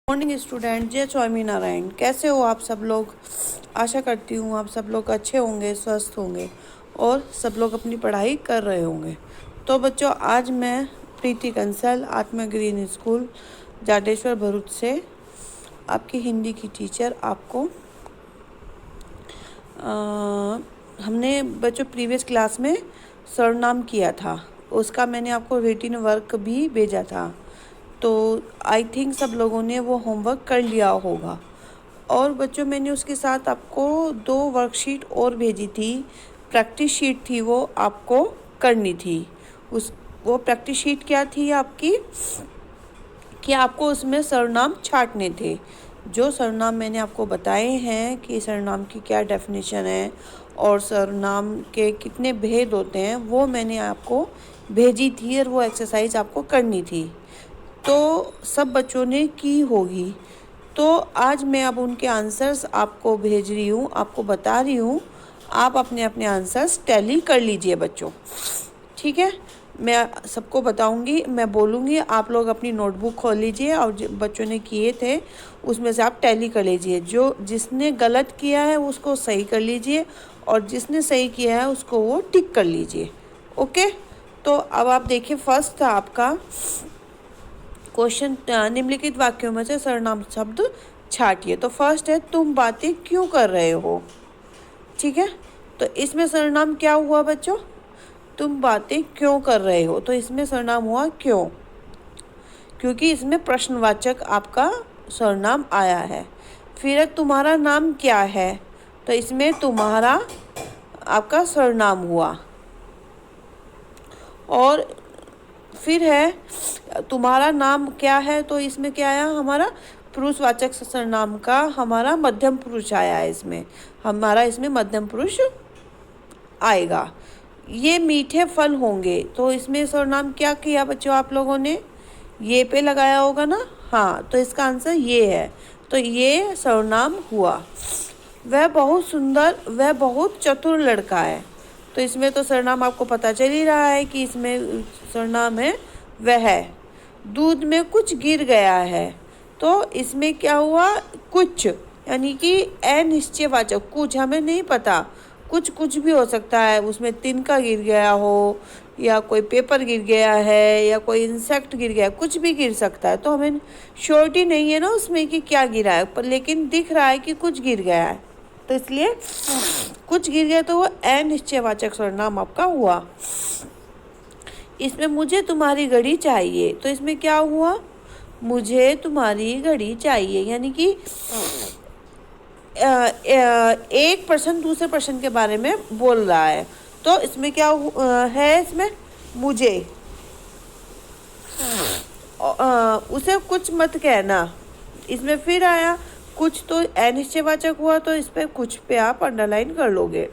Morning student, जय स्वामीनारायण। कैसे हो आप सब लोग? आशा करती हूँ आप सब लोग अच्छे होंगे, स्वस्थ होंगे और सब लोग अपनी पढ़ाई कर रहे होंगे। तो बच्चों, आज मैं प्रीति कंसल, आत्मा ग्रीन स्कूल जाडेश्वर भरूच से आपकी हिंदी की टीचर आपको हमने बच्चों प्रीवियस क्लास में सर्वनाम किया था, उसका मैंने आपको रिटन वर्क भी भेजा था। तो आई थिंक सब लोगों ने वो होमवर्क कर लिया होगा। और बच्चों, मैंने उसके साथ आपको 2 वर्कशीट और भेजी थी। प्रैक्टिस शीट थी, वो आपको करनी थी। वो प्रैक्टिस शीट क्या थी आपकी कि आपको उसमें सर्वनाम छांटने थे। जो सर्वनाम मैंने आपको बताए हैं कि सर्वनाम की क्या डेफिनेशन है और सर्वनाम के कितने भेद होते हैं, वो मैंने आपको भेजी थी और वो एक्सरसाइज आपको करनी थी। तो सब बच्चों ने की होगी। तो आज मैं अब उनके आंसर्स आपको भेज रही हूँ, आपको बता रही हूँ। आप अपने अपने आंसर्स टैली कर लीजिए बच्चों, ठीक है? मैं सबको बताऊंगी, मैं बोलूँगी, आप लोग अपनी नोटबुक खोल लीजिए और बच्चों ने किए थे उसमें से आप टैली कर लीजिए। जिसने गलत किया है उसको सही कर लीजिए और जिसने सही किया है उसको वो टिक कर लीजिए। ओके, तो अब आप देखिए, फर्स्ट था आपका क्वेश्चन, निम्नलिखित वाक्यों में से सर्वनाम शब्द छांटिए। तो फर्स्ट है, तुम बातें क्यों कर रहे हो। ठीक है, तो इसमें सर्वनाम क्या हुआ बच्चों? तुम बातें क्यों कर रहे हो, तो इसमें सर्वनाम हुआ क्यों, क्योंकि इसमें प्रश्नवाचक आपका सर्वनाम आया है। फिर तुम्हारा नाम क्या है, तो इसमें तुम्हारा आपका सर्वनाम हुआ। और फिर है तुम्हारा नाम क्या है, तो इसमें क्या आया, हमारा पुरुषवाचक सर्वनाम का हमारा मध्यम पुरुष आया है। इसमें मध्यम पुरुष आएगा। ये मीठे फल होंगे, तो इसमें सर्वनाम क्या किया बच्चों आप लोगों ने? ये पे लगाया होगा ना। हाँ, तो इसका आंसर ये है, तो ये सर्वनाम हुआ। वह बहुत सुंदर, वह बहुत चतुर लड़का है, तो इसमें तो सर्वनाम आपको पता चल ही रहा है कि इसमें सर्वनाम है वह। दूध में कुछ गिर गया है, तो इसमें क्या हुआ, कुछ, यानी कि अनिश्चयवाचक। कुछ हमें नहीं पता, कुछ भी हो सकता है, उसमें तिनका गिर गया हो या कोई पेपर गिर गया है या कोई इंसेक्ट गिर गया है, कुछ भी गिर सकता है। तो हमें श्योरिटी नहीं है ना उसमें कि क्या गिरा है, पर लेकिन दिख रहा है कि कुछ गिर गया है, तो इसलिए कुछ गिर गया, तो वो अनिश्चयवाचक सर्वनाम आपका हुआ। इसमें मुझे तुम्हारी घड़ी चाहिए, तो इसमें क्या हुआ, मुझे तुम्हारी घड़ी चाहिए, यानी कि एक पर्सन दूसरे पर्सन के बारे में बोल रहा है। तो इसमें क्या है, इसमें मुझे उसे कुछ मत कहना। इसमें फिर आया कुछ, तो अनिश्चयवाचक हुआ, तो इस पे कुछ पे आप अंडरलाइन कर लोगे,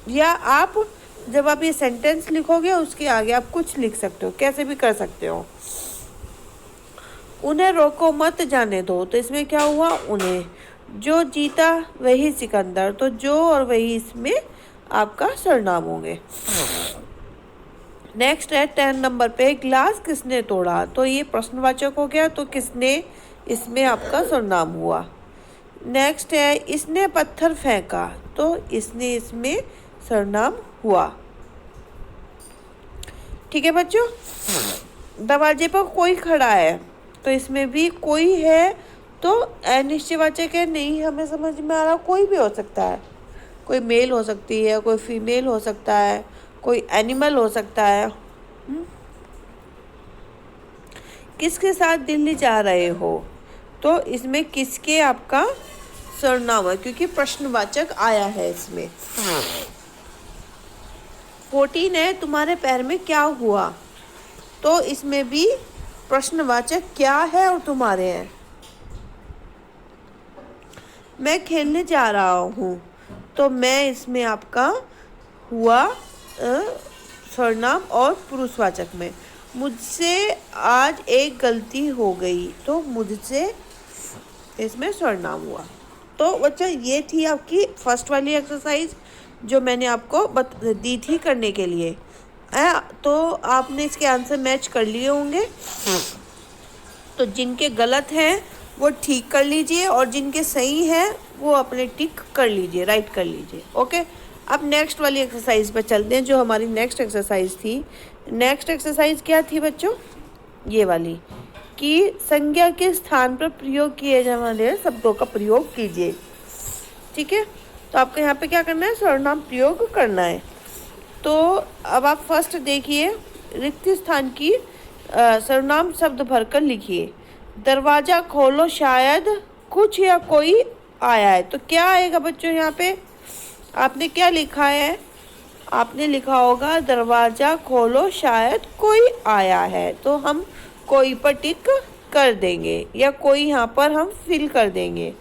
या आप जब आप ये सेंटेंस लिखोगे उसके आगे आप कुछ लिख सकते हो, कैसे भी कर सकते हो। उन्हें रोको मत जाने दो, तो इसमें क्या हुआ, उन्हें। जो जीता वही सिकंदर, तो जो और वही इसमें आपका सर्वनाम होंगे। नेक्स्ट है 10 नंबर पे, ग्लास किसने तोड़ा, तो ये प्रश्नवाचक हो गया, तो किसने इसमें आपका सर्वनाम हुआ। नेक्स्ट है, इसने पत्थर फेंका, तो इसने इसमें सर्वनाम हुआ। ठीक है बच्चों। दरवाजे पर कोई खड़ा है, तो इसमें भी कोई है, तो अनिश्चयवाचक है, नहीं हमें समझ में आ रहा, कोई भी हो सकता है, कोई मेल हो सकती है, कोई फीमेल हो सकता है, कोई एनिमल हो सकता है। किसके साथ दिल्ली जा रहे हो, तो इसमें किसके आपका सर्वनाम है, क्योंकि प्रश्नवाचक आया है इसमें। 14 है, तुम्हारे पैर में क्या हुआ, तो इसमें भी प्रश्नवाचक क्या है और तुम्हारे हैं। मैं खेलने जा रहा हूँ, तो मैं इसमें आपका हुआ सर्वनाम और पुरुषवाचक में। मुझसे आज एक गलती हो गई, तो मुझसे इसमें सर्वनाम हुआ। तो बच्चा, ये थी आपकी फर्स्ट वाली एक्सरसाइज जो मैंने आपको दी थी करने के लिए। तो आपने इसके आंसर मैच कर लिए होंगे। तो तो जिनके गलत हैं वो ठीक कर लीजिए और जिनके सही हैं वो अपने टिक कर लीजिए, राइट कर लीजिए। ओके, अब नेक्स्ट वाली एक्सरसाइज पे चलते हैं, जो हमारी नेक्स्ट एक्सरसाइज थी। नेक्स्ट एक्सरसाइज क्या थी बच्चों? ये वाली, कि संज्ञा के स्थान पर प्रयोग किए जाने वाले शब्दों का प्रयोग कीजिए। ठीक है, तो आपको यहाँ पे क्या करना है? सर्वनाम प्रयोग करना है। तो अब आप फर्स्ट देखिए, रिक्त स्थान की सर्वनाम शब्द भरकर लिखिए। दरवाज़ा खोलो, शायद कुछ या कोई आया है। तो क्या आएगा बच्चों? यहाँ पे आपने क्या लिखा है? आपने लिखा होगा दरवाज़ा खोलो, शायद कोई आया है। तो हम कोई पर टिक कर देंगे या कोई यहाँ पर हम फिल कर देंगे।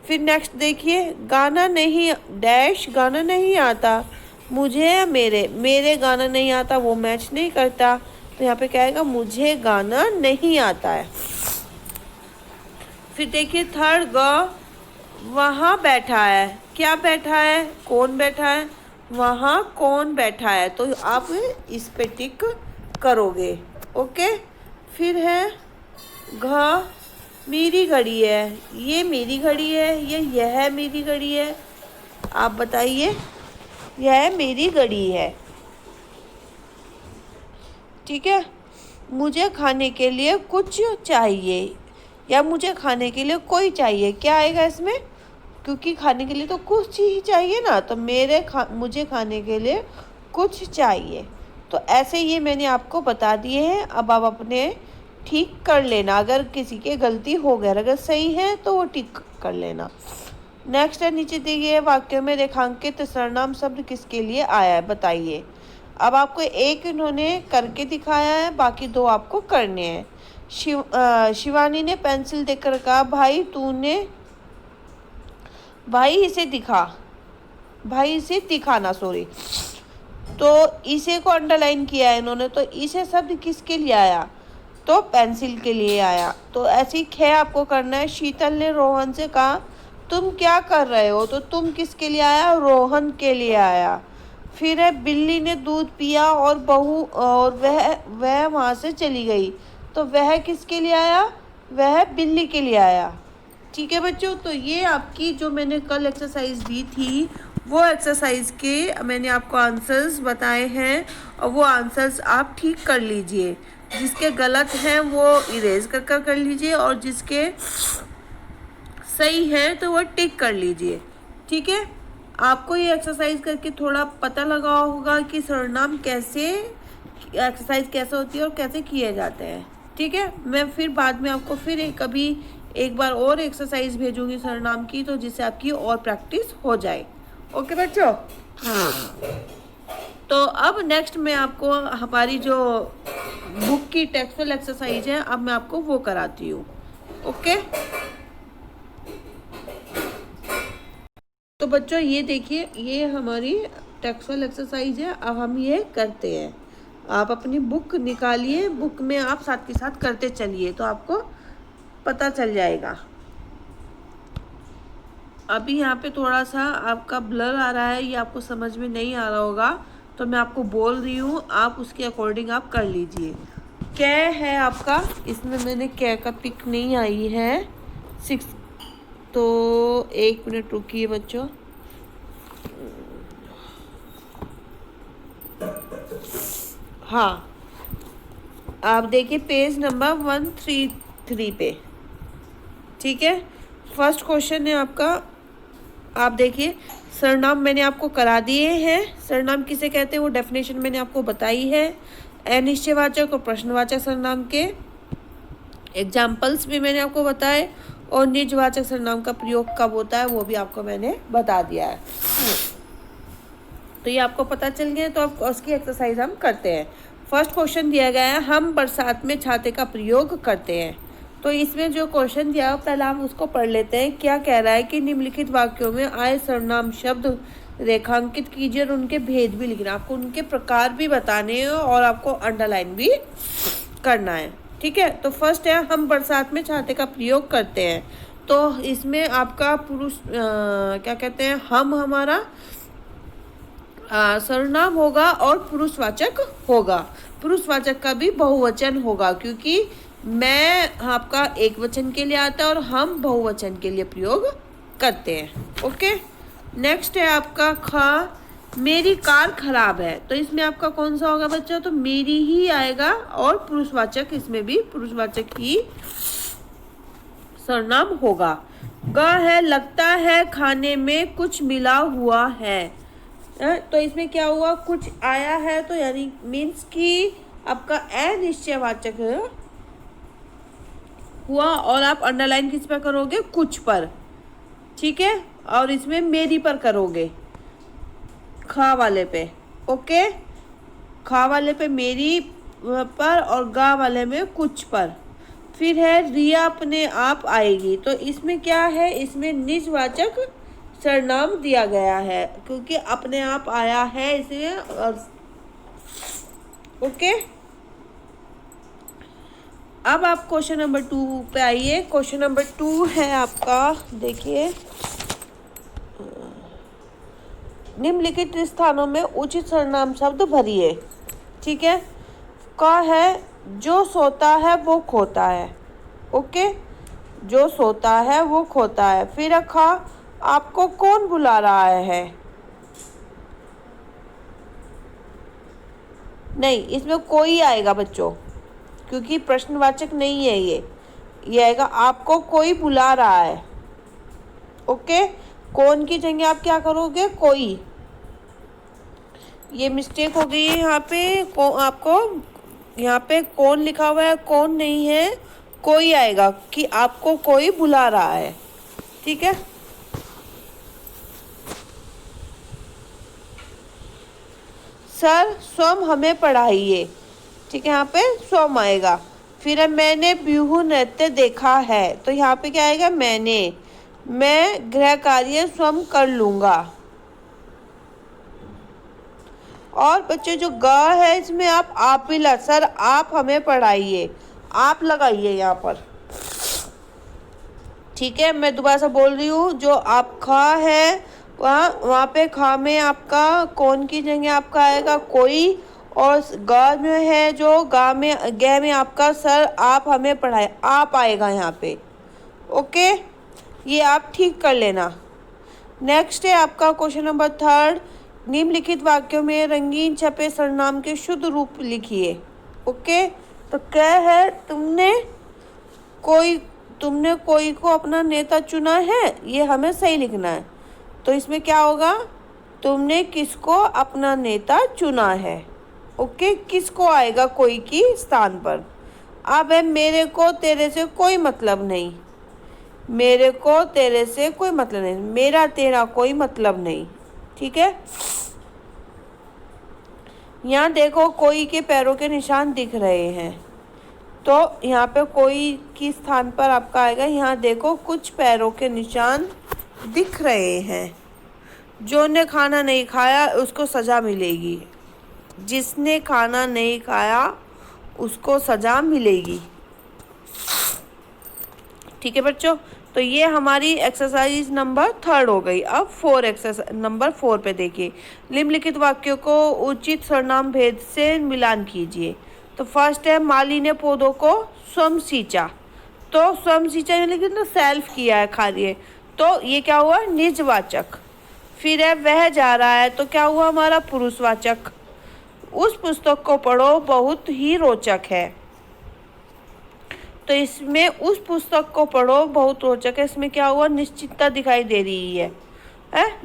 फिर नेक्स्ट देखिए, गाना नहीं डैश, गाना नहीं आता मुझे या मेरे गाना नहीं आता, वो मैच नहीं करता। तो यहाँ पे क्या आएगा? मुझे गाना नहीं आता है। फिर देखिए थर्ड, ग वहाँ बैठा है। क्या बैठा है? कौन बैठा है? वहाँ कौन बैठा है? तो आप इस पे टिक करोगे। ओके, फिर है घ मेरी घड़ी है। ये मेरी घड़ी है, यह मेरी घड़ी है? आप बताइए, यह मेरी घड़ी है। ठीक है, मुझे खाने के लिए कुछ चाहिए या मुझे खाने के लिए कोई चाहिए। क्या आएगा इसमें? क्योंकि खाने के लिए तो कुछ ही चाहिए ना, तो मुझे खाने के लिए कुछ चाहिए। तो ऐसे ये मैंने आपको बता दिए हैं। अब आप अपने ठीक कर लेना, अगर किसी के गलती हो गया, अगर सही है तो वो ठीक कर लेना। नेक्स्ट है, नीचे दिए वाक्य में रेखांकित सर्वनाम शब्द किसके लिए आया है, बताइए। अब आपको एक इन्होंने करके दिखाया है, बाकी दो आपको करने हैं। शिवानी ने पेंसिल देकर कहा, भाई इसे दिखाना, सॉरी। तो इसे को अंडरलाइन किया है इन्होंने, तो इसे शब्द किसके लिए आया? तो पेंसिल के लिए आया। तो ऐसे ही खे आपको करना है। शीतल ने रोहन से कहा, तुम क्या कर रहे हो? तो तुम किसके लिए आया? रोहन के लिए आया। फिर है, बिल्ली ने दूध पिया और वह वहाँ से चली गई। तो वह किसके लिए आया? वह बिल्ली के लिए आया। ठीक है बच्चों, तो ये आपकी जो मैंने कल एक्सरसाइज दी थी, वो एक्सरसाइज के मैंने आपको आंसर्स बताए हैं और वो आंसर्स आप ठीक कर लीजिए। जिसके गलत हैं वो इरेज कर लीजिए और जिसके सही हैं तो वो टिक कर लीजिए। ठीक है, आपको ये एक्सरसाइज करके थोड़ा पता लगा होगा कि सर्वनाम कैसे, एक्सरसाइज कैसे होती है और कैसे किए जाते हैं। ठीक है, मैं फिर बाद में आपको फिर कभी एक बार और एक्सरसाइज भेजूंगी सर्वनाम की, तो जिससे आपकी और प्रैक्टिस हो जाए। ओके बच्चों, तो अब नेक्स्ट मैं आपको हमारी जो बुक की टेक्सुअल एक्सरसाइज है, अब मैं आपको वो कराती हूँ। ओके, तो बच्चों ये देखिए, ये हमारी टेक्सुअल एक्सरसाइज है। अब हम ये करते हैं। आप अपनी बुक निकालिए, बुक में आप साथ के साथ करते चलिए, तो आपको पता चल जाएगा। अभी यहाँ पे थोड़ा सा आपका ब्लर आ रहा है, ये आपको समझ में नहीं आ रहा होगा, तो मैं आपको बोल रही हूँ, आप उसके अकॉर्डिंग आप कर लीजिए। कै है आपका, इसमें मैंने कै का पिक नहीं आई है 6, तो 1 मिनट रुकिए बच्चों। हाँ, आप देखिए पेज नंबर 133 पे। ठीक है, फर्स्ट क्वेश्चन है आपका, आप देखिए सर्वनाम मैंने आपको करा दिए हैं। सर्वनाम किसे कहते हैं वो डेफिनेशन मैंने आपको बताई है। अनिश्चयवाचक और प्रश्नवाचक सर्वनाम के एग्जाम्पल्स भी मैंने आपको बताए और निजवाचक सर्वनाम का प्रयोग कब होता है वो भी आपको मैंने बता दिया है। तो ये आपको पता चल गया, तो अब उसकी एक्सरसाइज हम करते हैं। फर्स्ट क्वेश्चन दिया गया है, हम बरसात में छाते का प्रयोग करते हैं। तो इसमें जो क्वेश्चन दिया है पहले हम उसको पढ़ लेते हैं। क्या कह रहा है कि निम्नलिखित वाक्यों में आए सर्वनाम शब्द रेखांकित कीजिए और उनके भेद भी लिखना। आपको उनके प्रकार भी बताने हैं और आपको अंडरलाइन भी करना है। ठीक है, तो फर्स्ट है, हम बरसात में छाते का प्रयोग करते हैं। तो इसमें आपका पुरुष क्या कहते हैं, हम हमारा सर्वनाम होगा और पुरुषवाचक होगा। पुरुषवाचक का भी बहुवचन होगा, क्योंकि मैं आपका एक वचन के लिए आता है और हम बहुवचन के लिए प्रयोग करते हैं। ओके, नेक्स्ट है आपका ख, मेरी कार खराब है। तो इसमें आपका कौन सा होगा बच्चा? तो मेरी ही आएगा और पुरुषवाचक, इसमें भी पुरुषवाचक ही सर्वनाम होगा। ग है, लगता है खाने में कुछ मिला हुआ है। तो इसमें क्या हुआ? कुछ आया है, तो यानी मीन्स कि आपका अनिश्चयवाचक हुआ और आप अंडरलाइन किस पर करोगे? कुछ पर, ठीक है। और इसमें मेरी पर करोगे, खा वाले पे। ओके, खा वाले पे मेरी पर और गा वाले में कुछ पर। फिर है रिया अपने आप आएगी। तो इसमें क्या है? इसमें निजवाचक सर्वनाम दिया गया है क्योंकि अपने आप आया है इसलिए। ओके, अब आप क्वेश्चन नंबर 2 पे आइए। क्वेश्चन नंबर 2 है आपका, देखिए, निम्नलिखित स्थानों में उचित सर्वनाम शब्द भरिए। ठीक है, क है, जो सोता है वो खोता है। ओके, जो सोता है वो खोता है। फिर खा, आपको कौन बुला रहा है? नहीं, इसमें कोई आएगा बच्चों, क्योंकि प्रश्नवाचक नहीं है ये आएगा आपको कोई बुला रहा है। ओके, कौन की जगह आप क्या करोगे? कोई। ये मिस्टेक हो गई है यहाँ पे, आपको यहाँ पे कौन लिखा हुआ है, कौन नहीं है, कोई आएगा कि आपको कोई बुला रहा है। ठीक है, सर स्वयं हमें पढ़ाइए। ठीक है, यहाँ पे स्वयं आएगा। फिर मैंने बिहू नृत्य देखा है। तो यहाँ पे क्या आएगा? मैं गृह कार्य स्वयं कर लूंगा। और बच्चे जो ग है इसमें आप ही ला, सर आप हमें पढ़ाइए, आप लगाइए यहाँ पर। ठीक है, मैं दोबारा से बोल रही हूँ, जो आप खा है वहाँ पे खा में आपका कौन की जगह आपका आएगा? कोई। और ग में है, जो गा में ग में आपका सर आप हमें पढ़ाए, आप आएगा यहाँ पे। ओके, ये आप ठीक कर लेना। नेक्स्ट है आपका क्वेश्चन नंबर 3, निम्नलिखित वाक्यों में रंगीन छपे सर्वनाम के शुद्ध रूप लिखिए। ओके, तो क्या है? तुमने कोई को अपना नेता चुना है, ये हमें सही लिखना है। तो इसमें क्या होगा? तुमने किसको अपना नेता चुना है। ओके, किसको आएगा कोई की स्थान पर। अब है मेरे को तेरे से कोई मतलब नहीं, मेरे को तेरे से कोई मतलब नहीं, मेरा तेरा कोई मतलब नहीं। ठीक है, यहाँ देखो कोई के पैरों के निशान दिख रहे हैं, तो यहाँ पे कोई की स्थान पर आपका आएगा, यहाँ देखो कुछ पैरों के निशान दिख रहे हैं। जो ने खाना नहीं खाया उसको सज़ा मिलेगी, जिसने खाना नहीं खाया उसको सज़ा मिलेगी। ठीक है बच्चों, तो ये हमारी एक्सरसाइज नंबर 3 हो गई। अब नंबर 4 पे देखिए, निम्नलिखित वाक्यों को उचित सर्वनाम भेद से मिलान कीजिए। तो फर्स्ट है, माली ने पौधों को स्वयं सींचा। तो स्वयं सींचा लेकिन तो सेल्फ किया है कार्य, तो ये क्या हुआ? निजवाचक। फिर है, वह जा रहा है। तो क्या हुआ हमारा? पुरुषवाचक। उस पुस्तक को पढ़ो, बहुत ही रोचक है। तो इसमें उस पुस्तक को पढ़ो बहुत रोचक है, इसमें क्या हुआ? निश्चितता दिखाई दे रही है।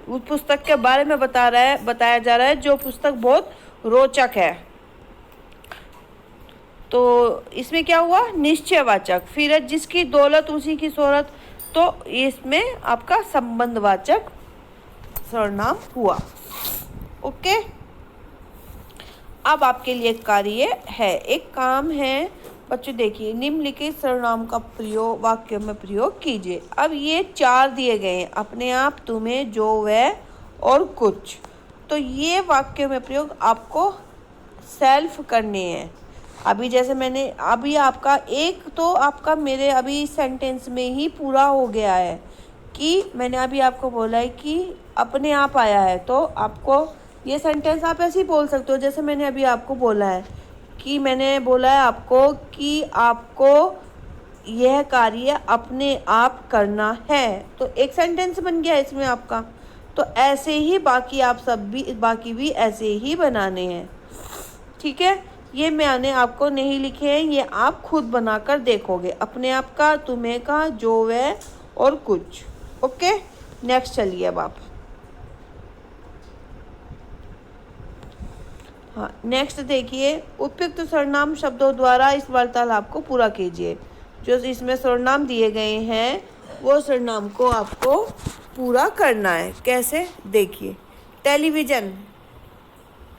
उस पुस्तक के बारे में बताया जा रहा है जो पुस्तक बहुत रोचक है। तो इसमें क्या हुआ? निश्चयवाचक। फिर है, जिसकी दौलत उसी की शोहरत। तो इसमें आपका संबंधवाचक सर्वनाम हुआ। ओके, अब आपके लिए कार्य है, एक काम है बच्चों। देखिए, निम्नलिखित सर्वनाम का प्रयोग वाक्यों में प्रयोग कीजिए। अब ये 4 दिए गए हैं, अपने आप, तुम्हें, जो, वह और कुछ। तो ये वाक्यों में प्रयोग आपको सेल्फ करने हैं। अभी जैसे मैंने अभी आपका एक तो आपका मेरे अभी सेंटेंस में ही पूरा हो गया है कि मैंने अभी आपको बोला है कि अपने आप आया है। तो आपको ये सेंटेंस आप ऐसे ही बोल सकते हो जैसे मैंने अभी आपको बोला है कि मैंने बोला है आपको कि आपको यह कार्य अपने आप करना है, तो एक सेंटेंस बन गया इसमें आपका। तो ऐसे ही बाकी आप सब भी, बाकी भी ऐसे ही बनाने हैं, ठीक है। ये मैंने आपको नहीं लिखे हैं, ये आप खुद बनाकर देखोगे, अपने आप का, तुम्हें का, जो वह और कुछ। ओके, नेक्स्ट चलिए अब आप। हाँ, नेक्स्ट देखिए, उपयुक्त सर्वनाम शब्दों द्वारा इस वार्तालाप को पूरा कीजिए। जो इसमें सर्वनाम दिए गए हैं वो सर्वनाम को आपको पूरा करना है। कैसे, देखिए, टेलीविज़न,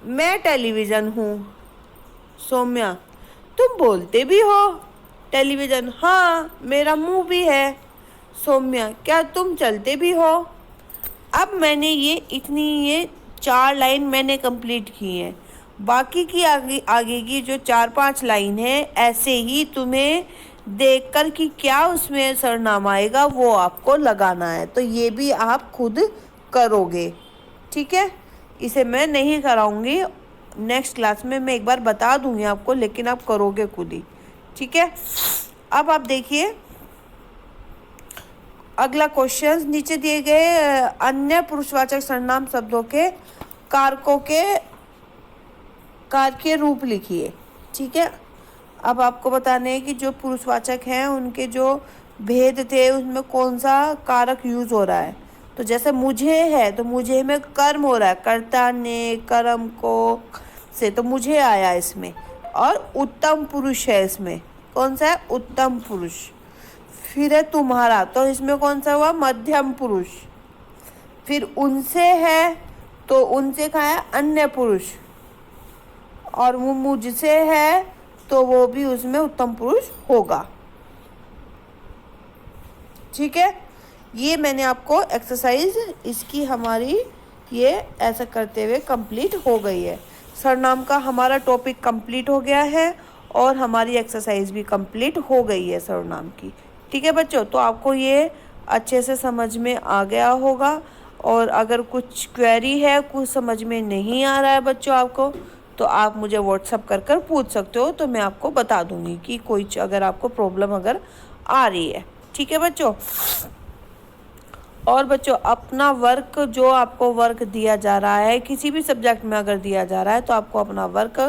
मैं टेलीविज़न हूँ। सौम्या, तुम बोलते भी हो। टेलीविज़न, हाँ, मेरा मुंह भी है। सौम्या, क्या तुम चलते भी हो। अब मैंने ये 4 लाइन मैंने कंप्लीट की हैं। बाकी की आगे की जो 4-5 लाइन है, ऐसे ही तुम्हें देखकर कि क्या उसमें सरनाम आएगा वो आपको लगाना है। तो ये भी आप खुद करोगे, ठीक है। इसे मैं नहीं कराऊंगी, नेक्स्ट क्लास में मैं एक बार बता दूंगी आपको, लेकिन आप करोगे खुद ही, ठीक है। अब आप देखिए अगला क्वेश्चन, नीचे दिए गए अन्य पुरुषवाचक सर्वनाम शब्दों के कारकों के कारकीय रूप लिखिए, ठीक है। अब आपको बताने हैं कि जो पुरुषवाचक हैं उनके जो भेद थे उसमें कौन सा कारक यूज हो रहा है। तो जैसे मुझे है तो मुझे में कर्म हो रहा है, कर्ता ने कर्म को से, तो मुझे आया इसमें। और उत्तम पुरुष है, इसमें कौन सा है, उत्तम पुरुष। फिर है तुम्हारा, तो इसमें कौन सा हुआ, मध्यम पुरुष। फिर उनसे है, तो उनसे कहा है अन्य पुरुष। और वो मुझसे है तो वो भी उसमें उत्तम पुरुष होगा, ठीक है। ये मैंने आपको एक्सरसाइज इसकी हमारी ये ऐसा करते हुए कंप्लीट हो गई है। सरनाम का हमारा टॉपिक कंप्लीट हो गया है और हमारी एक्सरसाइज भी कंप्लीट हो गई है सरनाम की, ठीक है बच्चों। तो आपको ये अच्छे से समझ में आ गया होगा। और अगर कुछ क्वेरी है, कुछ समझ में नहीं आ रहा है बच्चों आपको, तो आप मुझे व्हाट्सअप कर पूछ सकते हो, तो मैं आपको बता दूंगी कि कोई अगर आपको प्रॉब्लम अगर आ रही है, ठीक है बच्चों। और बच्चों अपना वर्क, जो आपको वर्क दिया जा रहा है किसी भी सब्जेक्ट में अगर दिया जा रहा है, तो आपको अपना वर्क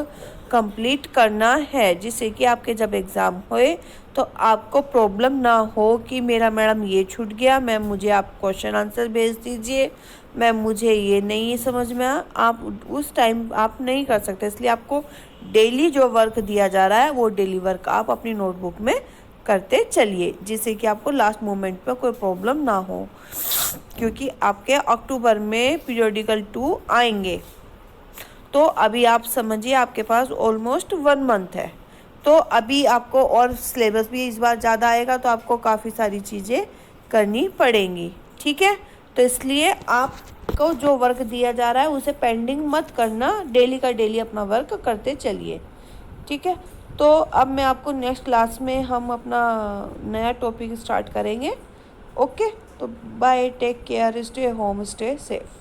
कंप्लीट करना है, जिससे कि आपके जब एग्ज़ाम होए तो आपको प्रॉब्लम ना हो कि मेरा मैडम ये छूट गया, मैम मुझे आप क्वेश्चन आंसर भेज दीजिए, मैम मुझे ये नहीं समझ में आ। आप उस टाइम आप नहीं कर सकते, इसलिए आपको डेली जो वर्क दिया जा रहा है वो डेली वर्क आप अपनी नोटबुक में करते चलिए, जिससे कि आपको लास्ट मोमेंट पे कोई प्रॉब्लम ना हो। क्योंकि आपके अक्टूबर में पीरियोडिकल 2 आएंगे, तो अभी आप समझिए आपके पास ऑलमोस्ट 1 मंथ है। तो अभी आपको, और सिलेबस भी इस बार ज़्यादा आएगा, तो आपको काफ़ी सारी चीज़ें करनी पड़ेंगी, ठीक है। तो इसलिए आपको जो वर्क दिया जा रहा है उसे पेंडिंग मत करना, डेली का डेली अपना वर्क करते चलिए, ठीक है। तो अब मैं आपको नेक्स्ट क्लास में हम अपना नया टॉपिक स्टार्ट करेंगे। ओके, तो bye, take care, stay home, stay safe.